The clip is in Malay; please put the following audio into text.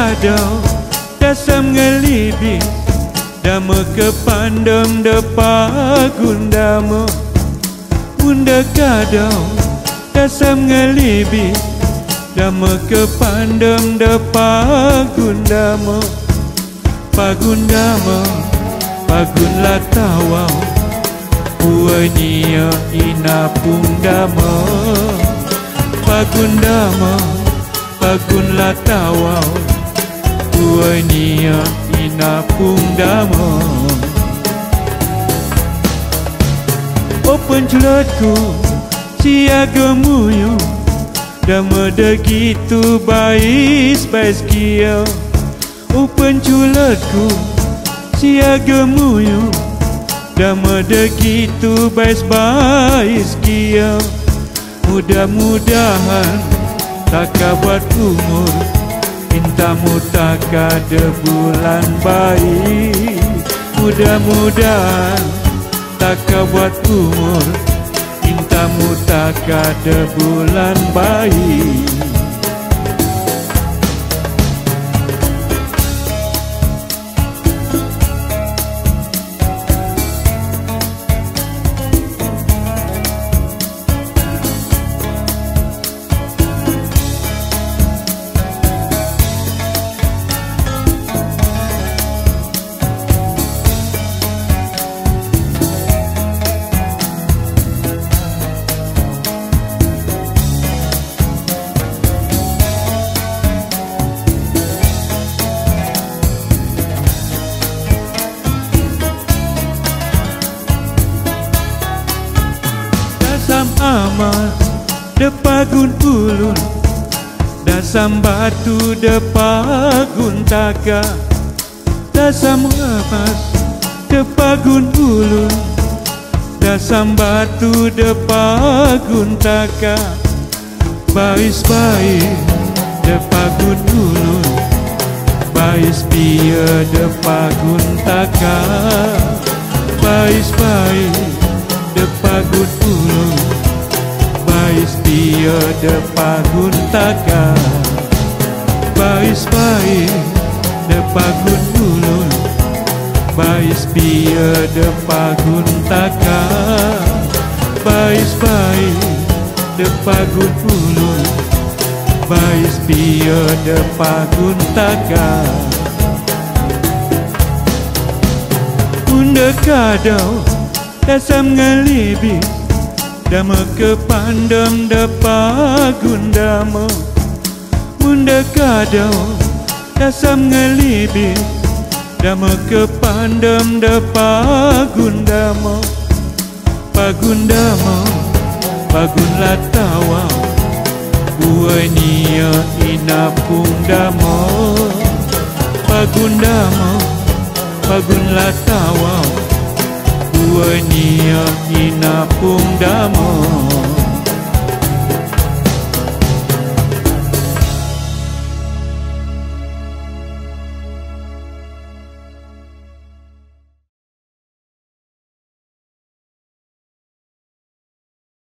kadau dasam ngelibi dama kepandam depagun dama bunda kadau dasam ngelibi dama kepandam depagun dama pagun dama pagun latawau puanya inapung dama pagun dama pagun latawau puanya inapung dama o penculatku siaga muyu dama degitu bais kiau o penculatku siaga muyu dama degitu bais kiau mudah-mudahan tak buat umur mintamu tak ada bulan baik mudah-mudahan tak buat umur mintamu tak ada bulan baik dasam amal depagun ulun dasam batu depagun taka dasam emas depagun ulun dasam batu depagun taka bais-bais depagun ulun bais pia depagun taka bais-bais depagun ulun bais pia depagun taka bais-bais depagun ulun bais pia depagun taka bais-bais depagun ulun bais pia depagun taka bunda kadau dasam ngelibi dama kepandam depagun dama bunda kadau dasam ngelibi dama kepandam depagun dama pagun dama pagun latawau puanya inapung dama pagun dama pagun latawau puanya inapung dama